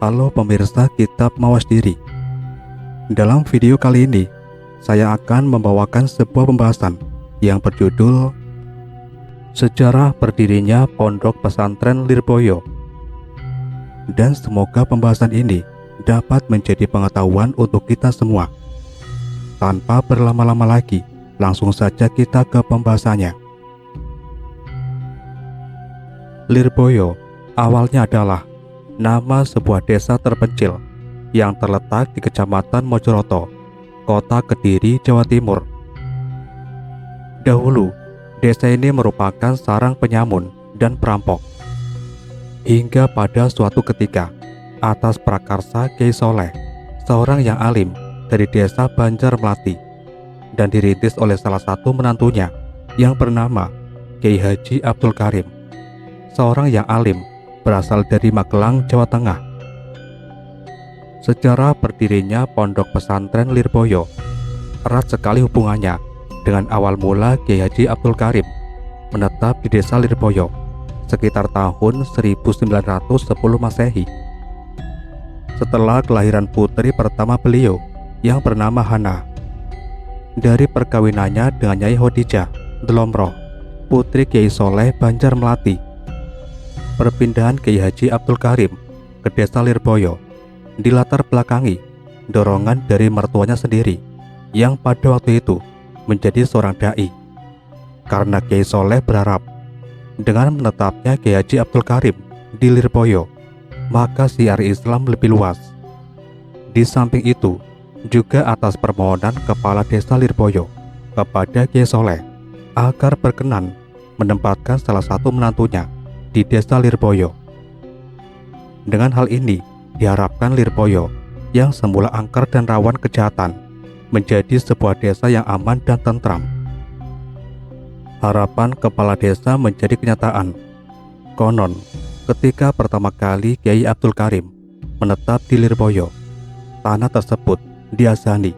Halo pemirsa Kitab Mawas Diri. Dalam video kali ini, saya akan membawakan sebuah pembahasan yang berjudul Sejarah berdirinya Pondok Pesantren Lirboyo. Dan semoga pembahasan ini dapat menjadi pengetahuan untuk kita semua. Tanpa berlama-lama lagi, langsung saja kita ke pembahasannya. Lirboyo awalnya adalah nama sebuah desa terpencil yang terletak di Kecamatan Mojoroto, Kota Kediri, Jawa Timur. Dahulu, desa ini merupakan sarang penyamun dan perampok. Hingga pada suatu ketika, atas prakarsa Kyai Soleh, seorang yang alim dari desa Banjar Melati, dan dirintis oleh salah satu menantunya yang bernama Kyai Haji Abdul Karim, seorang yang alim berasal dari Magelang, Jawa Tengah. Sejarah berdirinya Pondok Pesantren Lirboyo erat sekali hubungannya dengan awal mula Kyai Haji Abdul Karim menetap di desa Lirboyo sekitar tahun 1910 Masehi. Setelah kelahiran putri pertama beliau yang bernama Hana dari perkawinannya dengan Nyai Khadijah Delomroh, putri Kyai Soleh Banjar Melati. Perpindahan Kyai Haji Abdul Karim ke desa Lirboyo dilatar belakangi dorongan dari mertuanya sendiri yang pada waktu itu menjadi seorang dai. Karena Kyai Soleh berharap dengan menetapnya Kyai Haji Abdul Karim di Lirboyo, maka siar Islam lebih luas. Di samping itu, juga atas permohonan kepala desa Lirboyo kepada Kyai Soleh agar berkenan menempatkan salah satu menantunya di desa Lirboyo. Dengan hal ini, diharapkan Lirboyo yang semula angker dan rawan kejahatan menjadi sebuah desa yang aman dan tentram. Harapan kepala desa menjadi kenyataan. Konon, ketika pertama kali Kyai Abdul Karim menetap di Lirboyo, tanah tersebut diazani.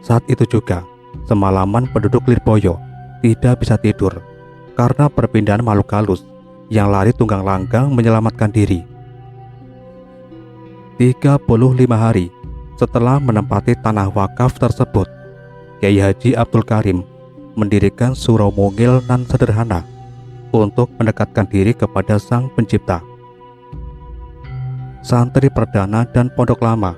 Saat itu juga, semalaman penduduk Lirboyo tidak bisa tidur karena perpindahan makhluk halus yang lari tunggang langgang menyelamatkan diri. 35 hari setelah menempati tanah wakaf tersebut, Kyai Haji Abdul Karim mendirikan surau mungil nan sederhana untuk mendekatkan diri kepada Sang Pencipta. Santri perdana dan pondok lama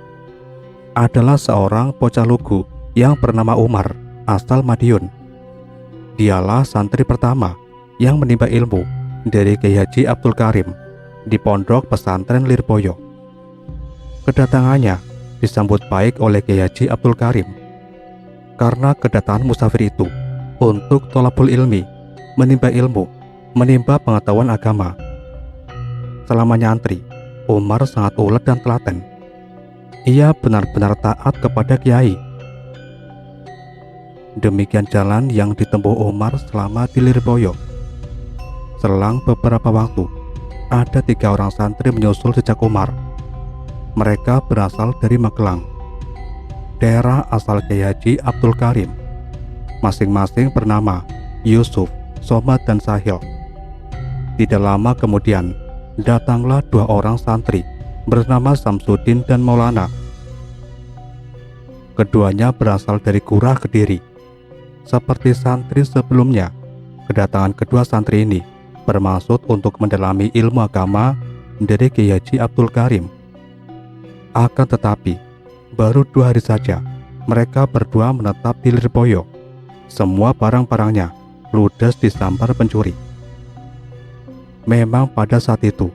adalah seorang bocah lugu yang bernama Umar asal Madiun. Dialah santri pertama yang menimba ilmu dari Kyai Haji Abdul Karim di Pondok Pesantren Lirboyo. Kedatangannya disambut baik oleh Kyai Haji Abdul Karim karena kedatangan musafir itu untuk thalabul ilmi, menimba ilmu, menimba pengetahuan agama. Selama nyantri, Umar sangat ulet dan telaten. Ia benar-benar taat kepada Kyai. Demikian jalan yang ditempuh Umar selama di Lirboyo. Selang beberapa waktu, ada 3 orang santri menyusul jejak Umar. Mereka berasal dari Magelang, daerah asal Kyai Haji Abdul Karim. Masing-masing bernama Yusuf, Somad, dan Sahil. Tidak lama kemudian, datanglah 2 orang santri bernama Samsudin dan Maulana. Keduanya berasal dari Kurah Kediri. Seperti santri sebelumnya, kedatangan kedua santri ini bermaksud untuk mendalami ilmu agama dari Kyai Haji Abdul Karim. Akan tetapi, baru 2 hari saja mereka berdua menetap di Lirboyo. Semua barang-barangnya ludes disambar pencuri. Memang pada saat itu,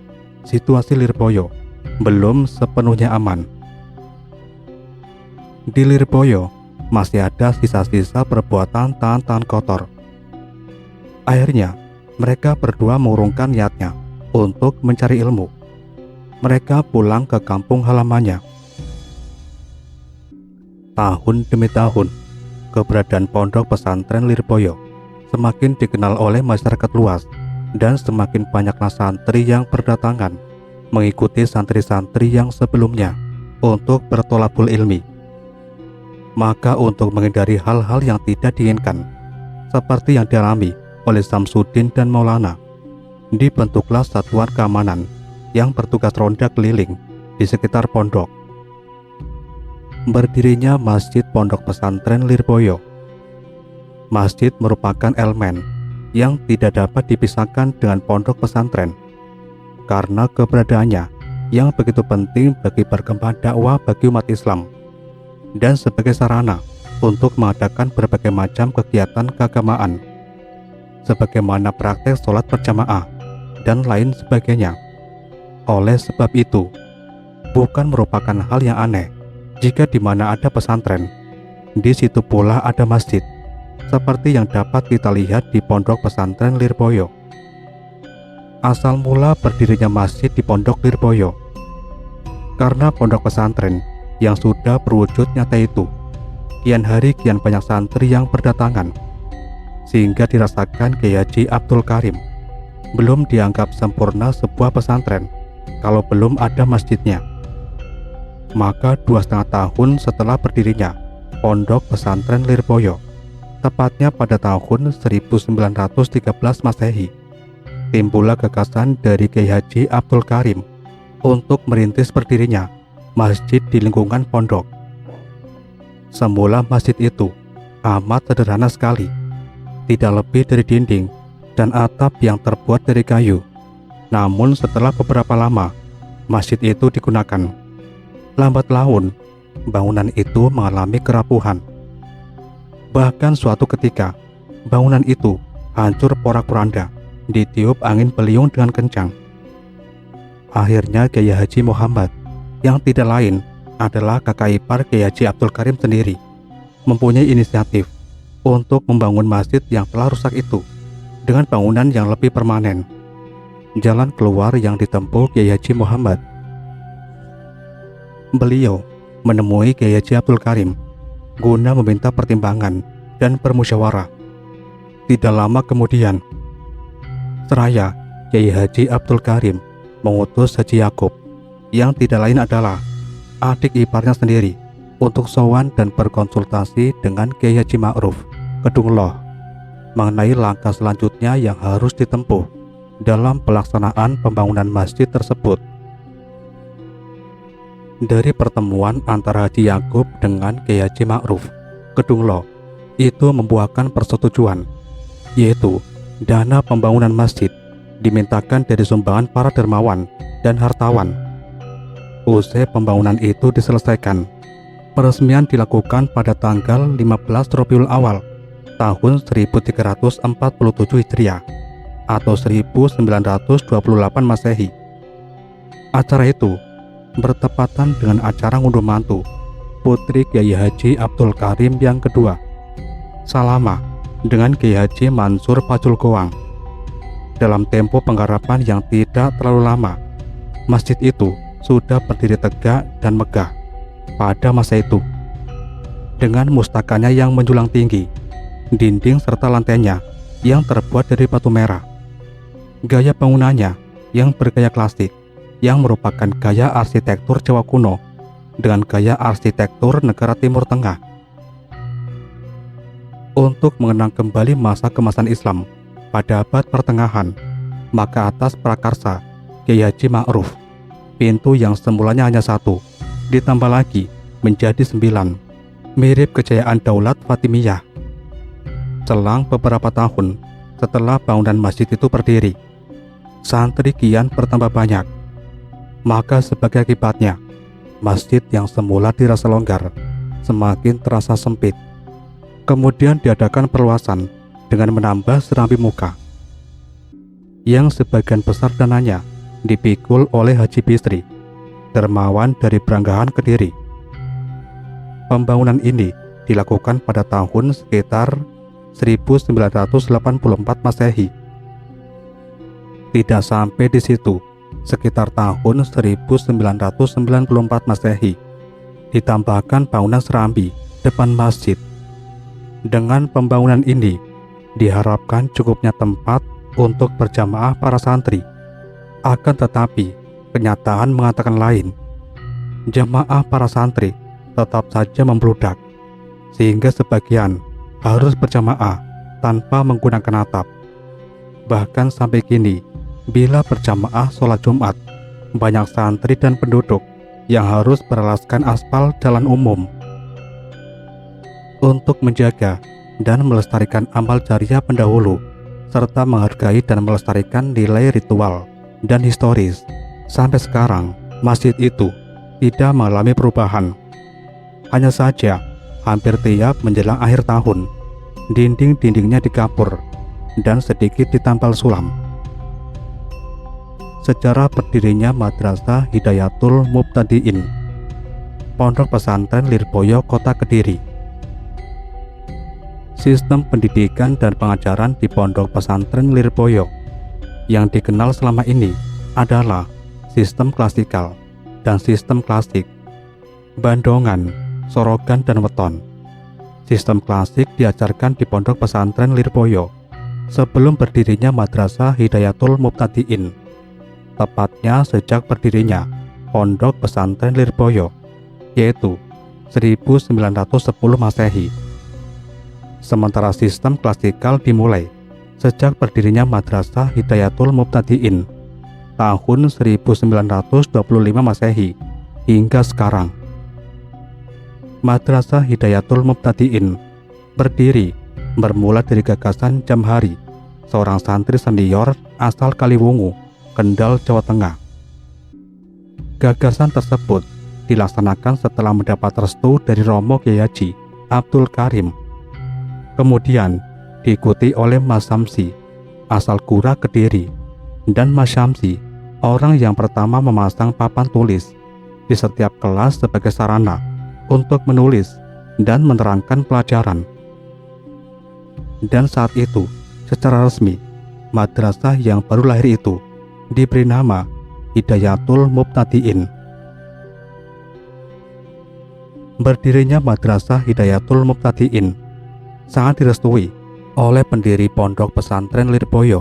situasi Lirboyo belum sepenuhnya aman. Di Lirboyo masih ada sisa-sisa perbuatan tangan-tangan kotor. Akhirnya, mereka berdua mengurungkan niatnya untuk mencari ilmu. Mereka pulang ke kampung halamannya. Tahun demi tahun, keberadaan Pondok Pesantren Lirboyo semakin dikenal oleh masyarakat luas dan semakin banyaklah santri yang berdatangan mengikuti santri-santri yang sebelumnya untuk bertolabul ilmi. Maka untuk menghindari hal-hal yang tidak diinginkan, seperti yang dialami oleh Samsudin dan Maulana, dibentuklah satuan keamanan yang bertugas ronda keliling di sekitar pondok. Berdirinya Masjid Pondok Pesantren Lirboyo. Masjid merupakan elemen yang tidak dapat dipisahkan dengan pondok pesantren karena keberadaannya yang begitu penting bagi perkembangan dakwah bagi umat Islam dan sebagai sarana untuk mengadakan berbagai macam kegiatan keagamaan sebagaimana praktek sholat berjamaah dan lain sebagainya. Oleh sebab itu, bukan merupakan hal yang aneh jika di mana ada pesantren, di situ pula ada masjid, seperti yang dapat kita lihat di Pondok Pesantren Lirboyo. Asal mula berdirinya masjid di Pondok Lirboyo karena pondok pesantren yang sudah berwujud nyata itu kian hari kian banyak santri yang berdatangan, sehingga dirasakan Kiai Haji Abdul Karim belum dianggap sempurna sebuah pesantren kalau belum ada masjidnya. Maka 2,5 tahun setelah berdirinya Pondok Pesantren Lirboyo, tepatnya pada tahun 1913 Masehi, timbullah gagasan dari Kiai Haji Abdul Karim untuk merintis berdirinya masjid di lingkungan pondok. Semula masjid itu amat sederhana sekali, tidak lebih dari dinding dan atap yang terbuat dari kayu. Namun setelah beberapa lama masjid itu digunakan, lambat laun bangunan itu mengalami kerapuhan. Bahkan suatu ketika, bangunan itu hancur porak-poranda, ditiup angin beliung dengan kencang. Akhirnya Kiai Haji Muhammad, yang tidak lain adalah kakak ipar Kiai Haji Abdul Karim sendiri, mempunyai inisiatif untuk membangun masjid yang telah rusak itu dengan bangunan yang lebih permanen. Jalan keluar yang ditempuh Kiai Haji Muhammad. Beliau menemui Kiai Haji Abdul Karim guna meminta pertimbangan dan bermusyawarah. Tidak lama kemudian, seraya Kiai Haji Abdul Karim mengutus Haji Yakub, yang tidak lain adalah adik iparnya sendiri, untuk sowan dan berkonsultasi dengan Kiai Haji Ma'ruf Kedungloh mengenai langkah selanjutnya yang harus ditempuh dalam pelaksanaan pembangunan masjid tersebut. Dari pertemuan antara Haji Yakub dengan Kiai Haji Ma'ruf Kedungloh itu membuahkan persetujuan, yaitu dana pembangunan masjid dimintakan dari sumbangan para dermawan dan hartawan. Usai pembangunan itu diselesaikan, peresmian dilakukan pada tanggal 15 Rabiul Awal tahun 1347 Hijriah atau 1928 Masehi. Acara itu bertepatan dengan acara ngunduh mantu putri Kiai Haji Abdul Karim yang kedua, Salama, dengan Kiai Haji Mansur Pacul Goang. Dalam tempo penggarapan yang tidak terlalu lama, masjid itu sudah berdiri tegak dan megah pada masa itu, dengan mustakannya yang menjulang tinggi, dinding serta lantainya yang terbuat dari batu merah. Gaya bangunannya yang bergaya klasik, yang merupakan gaya arsitektur Jawa kuno dengan gaya arsitektur negara Timur Tengah. Untuk mengenang kembali masa kemasan Islam pada abad pertengahan, maka atas prakarsa Kiai Haji Ma'ruf, pintu yang semulanya hanya 1 ditambah lagi menjadi 9, mirip kejayaan Daulat Fatimiyah. Selang beberapa tahun setelah bangunan masjid itu berdiri, santri kian bertambah banyak. Maka sebagai akibatnya, masjid yang semula dirasa longgar semakin terasa sempit. Kemudian diadakan perluasan dengan menambah serambi muka, yang sebagian besar dananya dipikul oleh Haji Bisri, dermawan dari Branggahan Kediri. Pembangunan ini dilakukan pada tahun sekitar 1984 Masehi. Tidak sampai di situ, sekitar tahun 1994 Masehi, ditambahkan bangunan serambi depan masjid. Dengan pembangunan ini, diharapkan cukupnya tempat untuk berjamaah para santri. Akan tetapi, kenyataan mengatakan lain. Jamaah para santri tetap saja membludak, sehingga sebagian harus berjamaah tanpa menggunakan atap. Bahkan sampai kini, bila berjamaah sholat Jumat, banyak santri dan penduduk yang harus beralaskan aspal jalan umum. Untuk menjaga dan melestarikan amal jariah pendahulu, serta menghargai dan melestarikan nilai ritual dan historis, sampai sekarang masjid itu tidak mengalami perubahan. Hanya saja, hampir tiap menjelang akhir tahun, dinding-dindingnya dikapur dan sedikit ditambal sulam. Sejarah berdirinya Madrasah Hidayatul Mubtadiin, Pondok Pesantren Lirboyo, Kota Kediri. Sistem pendidikan dan pengajaran di Pondok Pesantren Lirboyo yang dikenal selama ini adalah sistem klasikal dan sistem klasik, bandongan, sorogan, dan weton. Sistem klasik diajarkan di Pondok Pesantren Lirboyo sebelum berdirinya Madrasah Hidayatul Mubtadiin, tepatnya sejak berdirinya Pondok Pesantren Lirboyo, yaitu 1910 Masehi. Sementara sistem klasikal dimulai sejak berdirinya Madrasah Hidayatul Mubtadiin tahun 1925 Masehi hingga sekarang. Madrasah Hidayatul Mubtadiin berdiri bermula dari gagasan Jamhari, seorang santri senior asal Kaliwungu, Kendal, Jawa Tengah. Gagasan tersebut dilaksanakan setelah mendapat restu dari Romo Kyai Haji Abdul Karim. Kemudian diikuti oleh Mas Samsi, asal Gura Kediri, dan Mas Syamsi, orang yang pertama memasang papan tulis di setiap kelas sebagai sarana untuk menulis dan menerangkan pelajaran. Dan saat itu, secara resmi, madrasah yang baru lahir itu diberi nama Hidayatul Mubtadiin. Berdirinya Madrasah Hidayatul Mubtadiin sangat direstui oleh pendiri Pondok Pesantren Lirboyo,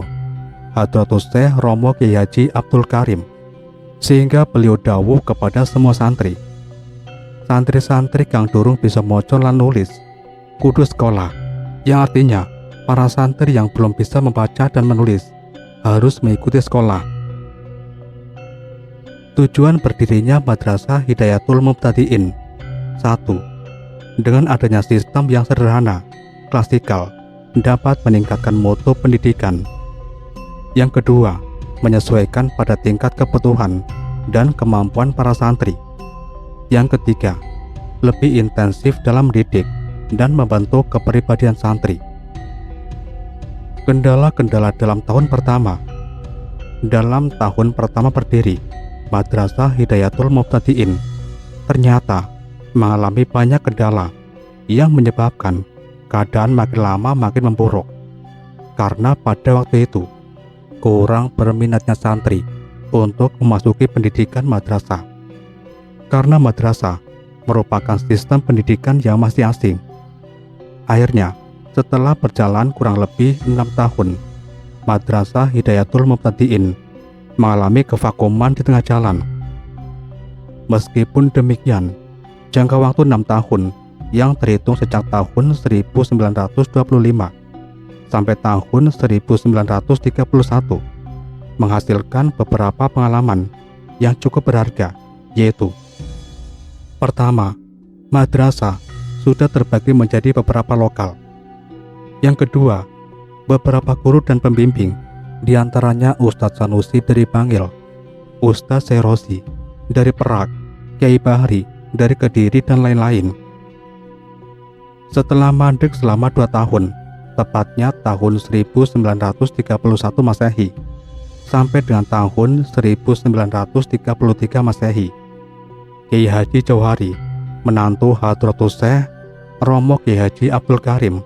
Hadratus Syekh Romo Kyai Haji Abdul Karim, sehingga beliau dawuh kepada semua santri, santri-santri kang durung bisa maca lan nulis kudu sekolah, yang artinya para santri yang belum bisa membaca dan menulis harus mengikuti sekolah. Tujuan berdirinya Madrasah Hidayatul Mubtadiin: 1. Dengan adanya sistem yang sederhana, klasikal, dapat meningkatkan mutu pendidikan. Yang kedua, menyesuaikan pada tingkat kebutuhan dan kemampuan para santri. Yang ketiga, lebih intensif dalam mendidik dan membentuk kepribadian santri. Kendala-kendala dalam tahun pertama. Dalam tahun pertama berdiri, Madrasah Hidayatul Mubtadiin ternyata mengalami banyak kendala yang menyebabkan keadaan makin lama makin memburuk, karena pada waktu itu kurang berminatnya santri untuk memasuki pendidikan madrasah. Karena madrasah merupakan sistem pendidikan yang masih asing. Akhirnya, setelah berjalan kurang lebih 6 tahun, Madrasah Hidayatul Mubtadiin mengalami kevakuman di tengah jalan. Meskipun demikian, jangka waktu 6 tahun yang terhitung sejak tahun 1925 sampai tahun 1931 menghasilkan beberapa pengalaman yang cukup berharga, yaitu: pertama, madrasah sudah terbagi menjadi beberapa lokal. Yang kedua, beberapa guru dan pembimbing, diantaranya Ustadz Sanusi dari Bangil, Ustadz Serosi dari Perak, Kyai Bahri dari Kediri, dan lain-lain. Setelah mandek selama 2 tahun, tepatnya tahun 1931 Masehi sampai dengan tahun 1933 Masehi, Kyai Haji Jauhari, menantu Hadratus Syekh Romo Kyai Haji Abdul Karim,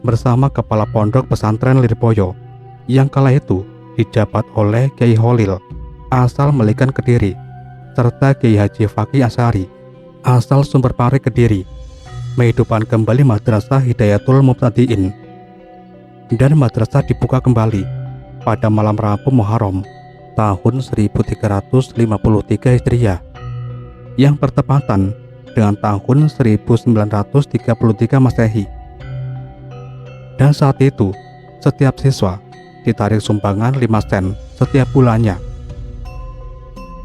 bersama Kepala Pondok Pesantren Lirboyo yang kala itu dijabat oleh Kyai Holil asal Melikan Kediri, serta Kyai Haji Fakih Asyari asal Sumberpare Kediri, menghidupkan kembali Madrasah Hidayatul Mubtadiin. Dan madrasah dibuka kembali pada malam Rabu Muharram tahun 1353 Hijriah yang bertepatan dengan tahun 1933 Masehi. Dan saat itu, setiap siswa ditarik sumbangan 5 sen setiap bulannya.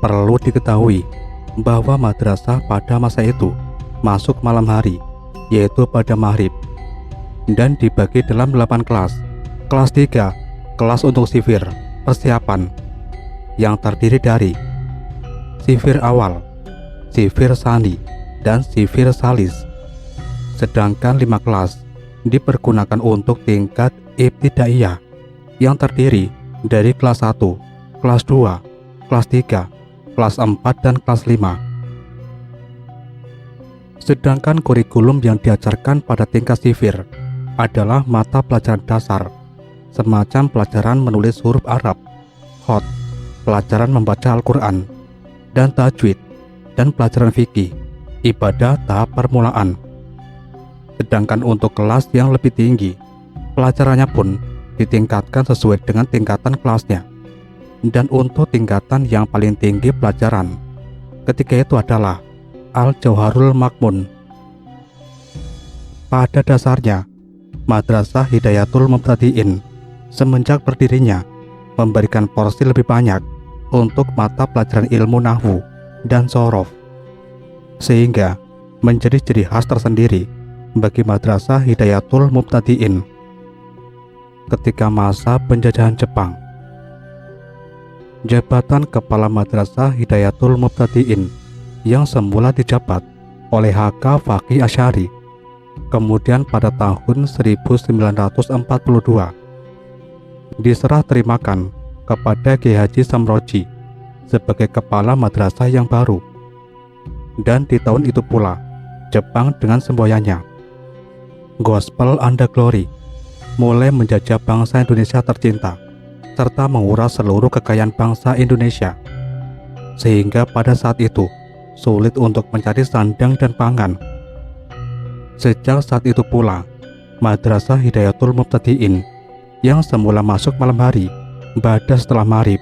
Perlu diketahui bahwa madrasah pada masa itu masuk malam hari, yaitu pada maghrib, dan dibagi dalam 8 kelas. Kelas 3, kelas untuk sifir, persiapan, yang terdiri dari sifir awal, sifir sani, dan sifir salis. Sedangkan 5 kelas dipergunakan untuk tingkat ibtidaiyah yang terdiri dari kelas 1, kelas 2, kelas 3, kelas 4, dan kelas 5. Sedangkan kurikulum yang diajarkan pada tingkat sifir adalah mata pelajaran dasar, semacam pelajaran menulis huruf Arab, khot, pelajaran membaca Al-Quran, dan tajwid, dan pelajaran fikih, ibadah tahap permulaan. Sedangkan untuk kelas yang lebih tinggi, pelajarannya pun ditingkatkan sesuai dengan tingkatan kelasnya. Dan untuk tingkatan yang paling tinggi pelajaran ketika itu adalah Al-Jauharul Makmun. Pada dasarnya, Madrasah Hidayatul Mubtadi'in semenjak berdirinya memberikan porsi lebih banyak untuk mata pelajaran ilmu nahwu dan shorof, sehingga menjadi ciri khas tersendiri bagi Madrasah Hidayatul Mubtadi'in. Ketika masa penjajahan Jepang, jabatan Kepala Madrasah Hidayatul Mubtadi'in yang semula dijabat oleh H.K. Fakih Asy'ari, kemudian pada tahun 1942 diserah terimakan kepada Kiai Haji Samroji sebagai kepala madrasah yang baru. Dan di tahun itu pula Jepang dengan semboyannya Gospel and the Glory mulai menjajah bangsa Indonesia tercinta serta menguras seluruh kekayaan bangsa Indonesia, sehingga pada saat itu sulit untuk mencari sandang dan pangan. Sejak saat itu pula Madrasah Hidayatul Mubtadi'in yang semula masuk malam hari pada setelah maghrib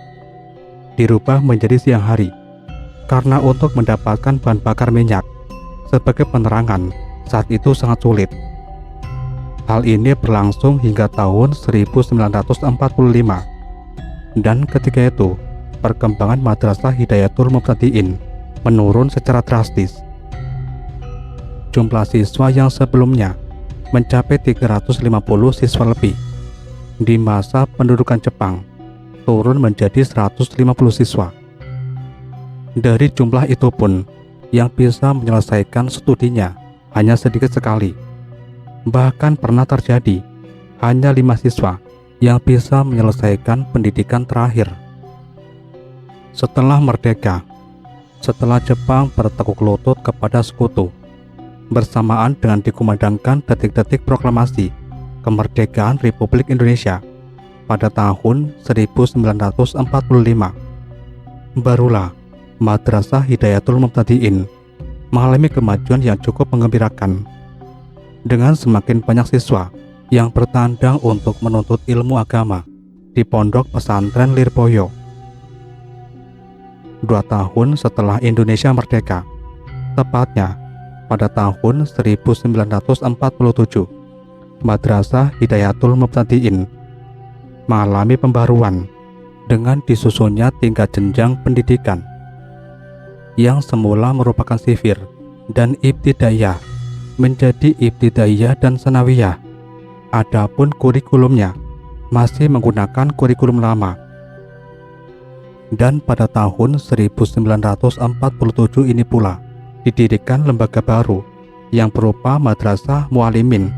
dirubah menjadi siang hari, karena untuk mendapatkan bahan bakar minyak sebagai penerangan saat itu sangat sulit. Hal ini berlangsung hingga tahun 1945, dan ketika itu perkembangan Madrasah Hidayatul Mubtadi'in menurun secara drastis. Jumlah siswa yang sebelumnya mencapai 350 siswa lebih di masa pendudukan Jepang turun menjadi 150 siswa. Dari jumlah itu pun yang bisa menyelesaikan studinya hanya sedikit sekali. Bahkan pernah terjadi hanya 5 siswa yang bisa menyelesaikan pendidikan terakhir. Setelah merdeka, setelah Jepang bertekuk lutut kepada sekutu, bersamaan dengan dikumandangkan detik-detik proklamasi kemerdekaan Republik Indonesia pada tahun 1945, barulah Madrasah Hidayatul Mubtadi'in mengalami kemajuan yang cukup menggembirakan, dengan semakin banyak siswa yang bertandang untuk menuntut ilmu agama di Pondok Pesantren Lirboyo. 2 tahun setelah Indonesia merdeka, tepatnya pada tahun 1947, Madrasah Hidayatul Mubtadi'in mengalami pembaruan dengan disusunnya tingkat jenjang pendidikan yang semula merupakan sifir dan ibtidaiyah menjadi ibtidaiyah dan sanawiyah. Adapun kurikulumnya masih menggunakan kurikulum lama. Dan pada tahun 1947 ini pula didirikan lembaga baru yang berupa Madrasah Mualimin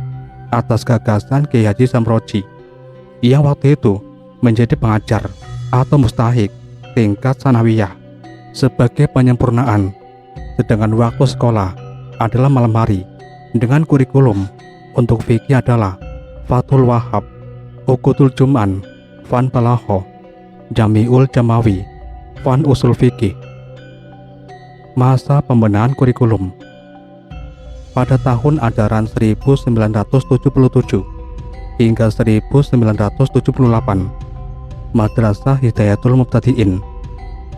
atas gagasan Kiai Haji Samroji yang waktu itu menjadi pengajar atau mustahik tingkat sanawiyah sebagai penyempurnaan, sedangkan waktu sekolah adalah malam hari dengan kurikulum untuk fikih adalah Fathul Wahab, Uqudul Jum'an, Fan Balaghah, Jami'ul Jamawi, Fan Usul Fikih. Masa pembenahan kurikulum pada tahun ajaran 1977 hingga 1978, Madrasah Hidayatul Mubtadi'in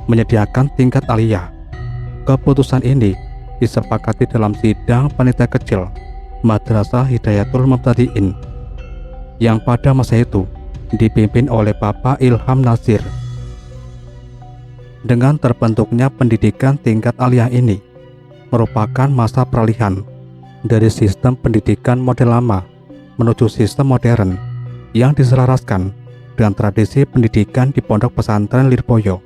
menyediakan tingkat aliyah. Keputusan ini disepakati dalam sidang panitia kecil Madrasah Hidayatul Mubtadi'in yang pada masa itu dipimpin oleh Bapak Ilham Nasir. Dengan terbentuknya pendidikan tingkat aliyah ini merupakan masa peralihan dari sistem pendidikan model lama menuju sistem modern yang diselaraskan dengan tradisi pendidikan di Pondok Pesantren Lirboyo.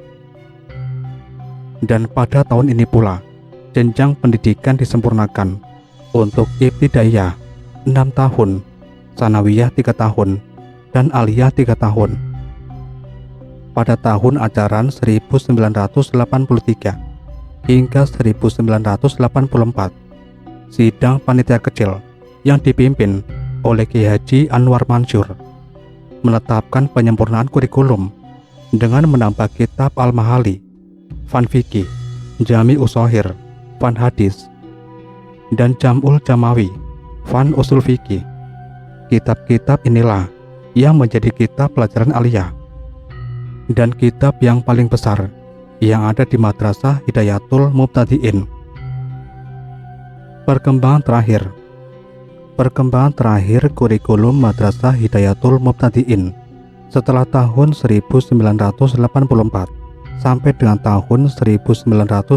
Dan pada tahun ini pula, jenjang pendidikan disempurnakan untuk Ibtidaiyah 6 tahun, Sanawiyah 3 tahun, dan Aliyah 3 tahun. Pada tahun ajaran 1983 hingga 1984, sidang panitia kecil yang dipimpin oleh Kiai Haji Anwar Mansur menetapkan penyempurnaan kurikulum dengan menambah kitab Al-Mahali, Fan Fikih, Jami Usohir, Fan Hadis, dan Jam'ul Jamawi, Fan Usul Fikih. Kitab-kitab inilah yang menjadi kitab pelajaran aliyah dan kitab yang paling besar yang ada di Madrasah Hidayatul Mubtadi'in. Perkembangan terakhir kurikulum Madrasah Hidayatul Mubtadi'in setelah tahun 1984 sampai dengan tahun 1997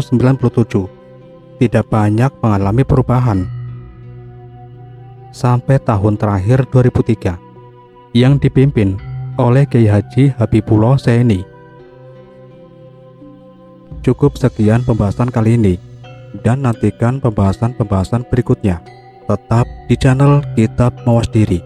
tidak banyak mengalami perubahan. Sampai tahun terakhir 2003 yang dipimpin oleh Kiai Haji Habibullah Zaini. Cukup sekian pembahasan kali ini, dan nantikan pembahasan-pembahasan berikutnya tetap di channel Kitab Mawas Diri.